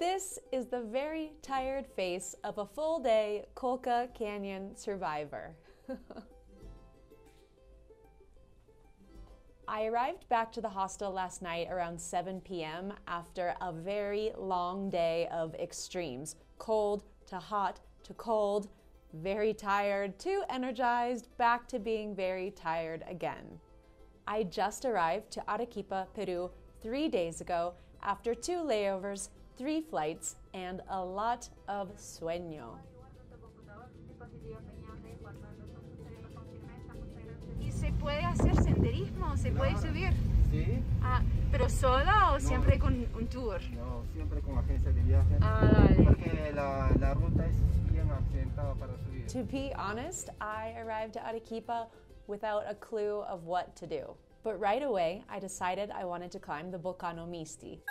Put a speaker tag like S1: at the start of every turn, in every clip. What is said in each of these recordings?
S1: This is the very tired face of a full-day Colca Canyon survivor. I arrived back to the hostel last night around 7 p.m. after a very long day of extremes. Cold to hot to cold, very tired to energized, back to being very tired again. I just arrived to Arequipa, Peru 3 days ago after 2 layovers, 3 flights, and a lot of sueño.
S2: ¿Y se puede hacer senderismo? ¿Se puede subir?
S3: Sí.
S2: Ah, ¿pero sola o siempre con un tour?
S3: No, siempre con agencia de viaje.
S2: Ah, vale.
S3: Porque la ruta es bien accidentada para subir.
S1: To be honest, I arrived at Arequipa without a clue of what to do. But right away, I decided I wanted to climb the Volcano Misti.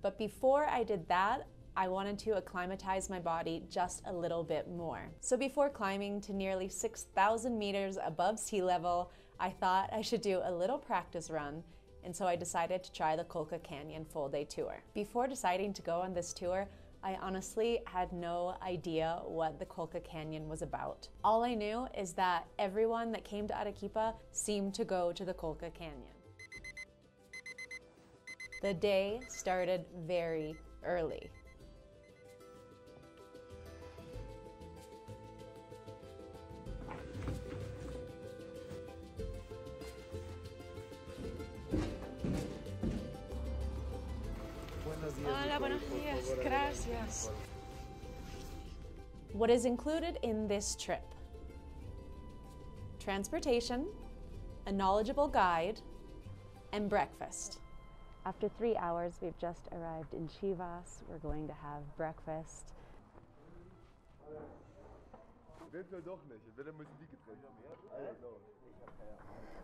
S1: But before I did that, I wanted to acclimatize my body just a little bit more. So before climbing to nearly 6,000 meters above sea level, I thought I should do a little practice run, and so I decided to try the Colca Canyon full-day tour. Before deciding to go on this tour, I honestly had no idea what the Colca Canyon was about. All I knew is that everyone that came to Arequipa seemed to go to the Colca Canyon. The day started very early.
S2: Hola, buenos días. Gracias.
S1: What is included in this trip? Transportation, a knowledgeable guide, and breakfast. After 3 hours, we've just arrived in Chivas. We're going to have breakfast.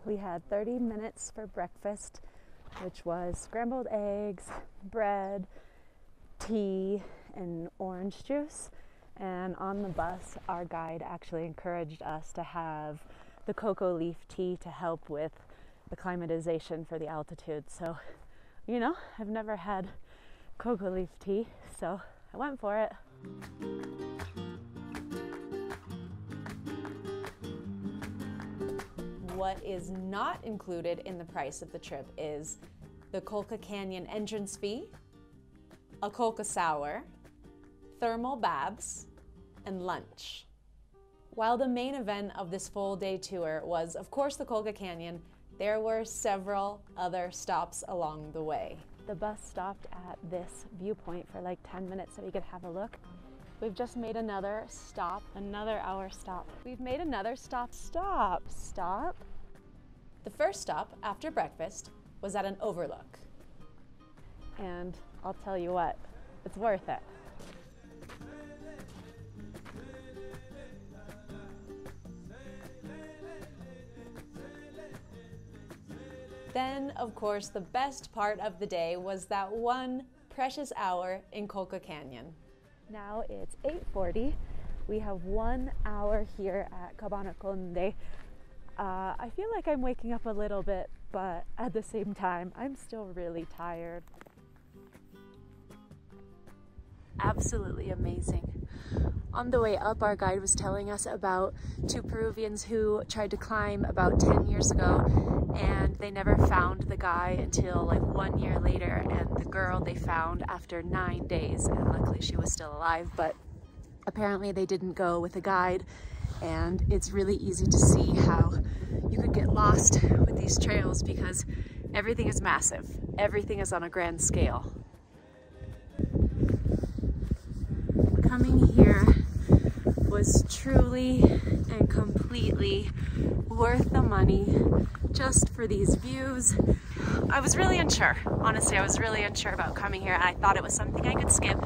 S1: We had 30 minutes for breakfast, which was scrambled eggs, bread, tea, and orange juice. And on the bus, our guide actually encouraged us to have the cocoa leaf tea to help with acclimatization for the altitude. So, you know, I've never had cocoa leaf tea, so I went for it. What is not included in the price of the trip is the Colca Canyon entrance fee, a Colca sour, thermal baths, and lunch. While the main event of this full-day tour was, of course, the Colca Canyon, there were several other stops along the way. The bus stopped at this viewpoint for like 10 minutes so we could have a look. We've just made another stop, another hour stop. We've made another stop. Stop. The first stop after breakfast was at an overlook. And I'll tell you what, it's worth it. Then, of course, the best part of the day was that one precious hour in Colca Canyon. Now it's 8:40. We have 1 hour here at Cabana Conde. I feel like I'm waking up a little bit, but at the same time, I'm still really tired. Absolutely amazing. On the way up, our guide was telling us about 2 Peruvians who tried to climb about 10 years ago, and they never found the guy until like 1 year later, and the girl they found after 9 days, and luckily she was still alive, but apparently they didn't go with a guide, and it's really easy to see how you could get lost with these trails because everything is massive. Everything is on a grand scale. Coming here was truly and completely worth the money just for these views. I was really unsure. Honestly, I was really unsure about coming here, and I thought it was something I could skip.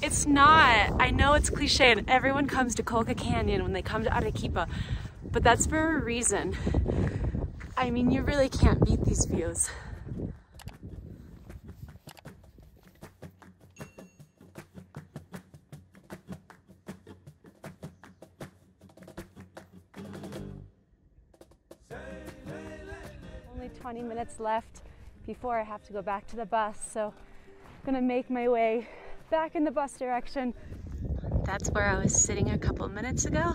S1: It's not. I know it's cliche and everyone comes to Colca Canyon when they come to Arequipa, but that's for a reason. I mean, you really can't beat these views. Only 20 minutes left
S4: before I have to go back to the bus. So I'm gonna make my way back in the bus direction. That's where I was sitting a couple minutes ago,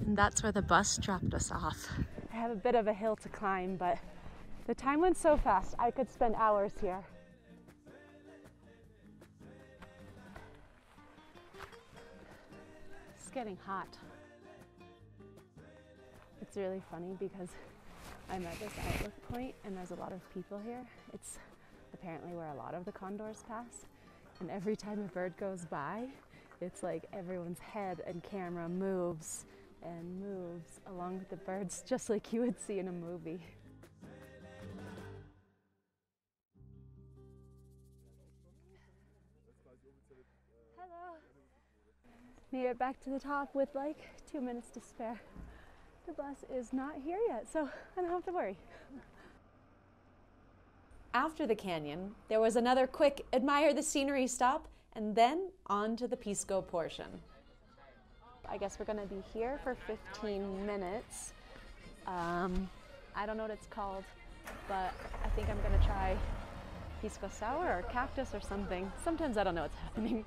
S4: and that's where the bus dropped us off. I have a bit of a hill to climb, but the time went so fast, I could spend hours here. It's getting hot. It's really funny because I'm at this outlook point and there's a lot of people here. It's apparently where a lot of the condors pass. And every time a bird goes by, it's like everyone's head and camera moves and moves along with the birds, just like you would see in a movie. Hello. Made it back to the top with like 2 minutes to spare. The bus is not here yet, so I don't have to worry.
S1: After the canyon, there was another quick admire the scenery stop and then on to the Pisco portion.
S4: I guess we're gonna be here for 15 minutes. I don't know what it's called, but I think I'm gonna try pisco sour or cactus or something. Sometimes I don't know what's happening.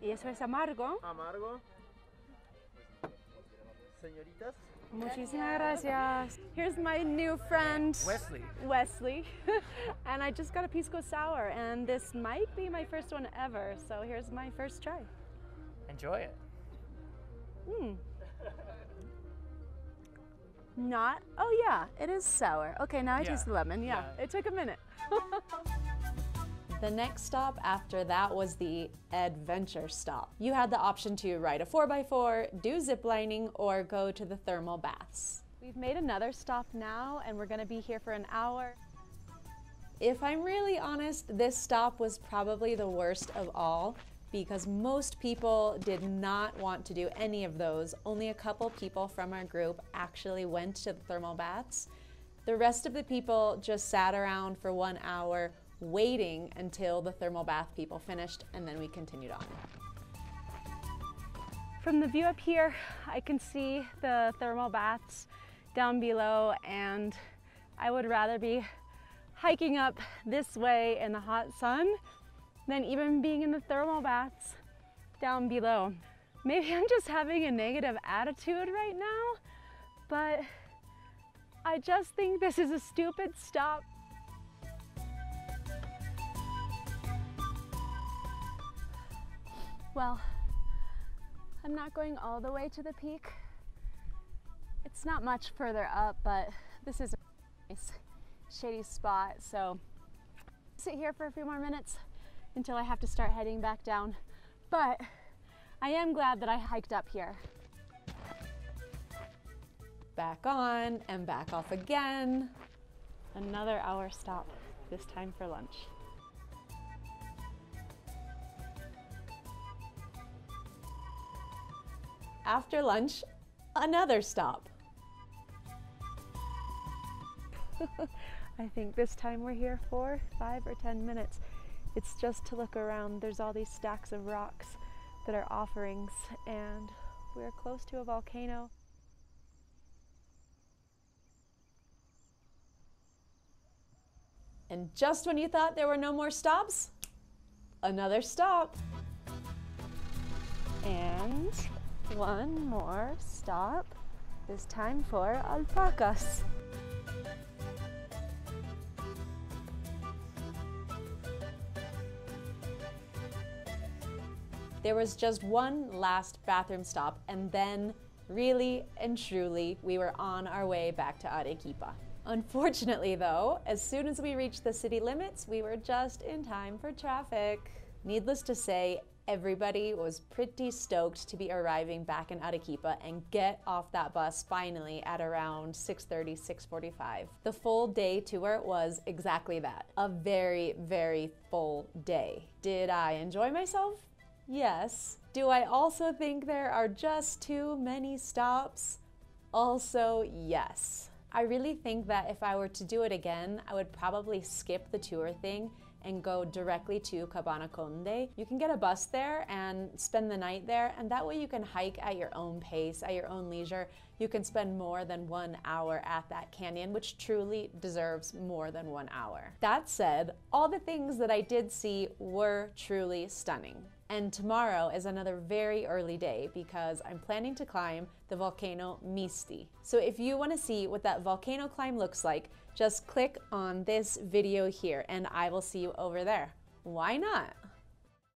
S4: ¿Y eso es amargo?
S3: Amargo. Señoritas.
S4: Muchísimas gracias. Here's my new friend, Wesley. And I just got a pisco sour, and this might be my first one ever, so here's my first try.
S5: Enjoy it.
S4: Not, oh yeah, it is sour. Okay, now I taste the lemon, yeah. It took a minute.
S1: The next stop after that was the adventure stop. You had the option to ride a 4x4, do ziplining, or go to the thermal baths.
S4: We've made another stop now, and we're gonna be here for an hour.
S1: If I'm really honest, this stop was probably the worst of all because most people did not want to do any of those. Only a couple people from our group actually went to the thermal baths. The rest of the people just sat around for 1 hour waiting until the thermal bath people finished, and then we continued on.
S4: From the view up here, I can see the thermal baths down below, and I would rather be hiking up this way in the hot sun than even being in the thermal baths down below. Maybe I'm just having a negative attitude right now, but I just think this is a stupid stop. Well, I'm not going all the way to the peak. It's not much further up, but this is a nice shady spot, so sit here for a few more minutes until I have to start heading back down. But I am glad that I hiked up here.
S1: Back on and back off again.
S4: Another hour stop, this time for lunch.
S1: After lunch, another stop.
S4: I think this time we're here for 5 or 10 minutes. It's just to look around. There's all these stacks of rocks that are offerings, and we're close to a volcano.
S1: And just when you thought there were no more stops, another stop.
S4: And one more stop, this time for alpacas.
S1: There was just one last bathroom stop, and then really and truly we were on our way back to Arequipa. Unfortunately though, as soon as we reached the city limits, we were just in time for traffic. Needless to say, everybody was pretty stoked to be arriving back in Arequipa and get off that bus finally at around 6:30, 6:45. The full day tour was exactly that, a very, very full day. Did I enjoy myself? Yes. Do I also think there are just too many stops? Also, yes. I really think that if I were to do it again, I would probably skip the tour thing and go directly to Cabana Conde. You can get a bus there and spend the night there, and that way you can hike at your own pace, at your own leisure. You can spend more than 1 hour at that canyon, which truly deserves more than 1 hour. That said, all the things that I did see were truly stunning. And tomorrow is another very early day because I'm planning to climb the volcano Misti. So if you want to see what that volcano climb looks like, just click on this video here and I will see you over there. Why not?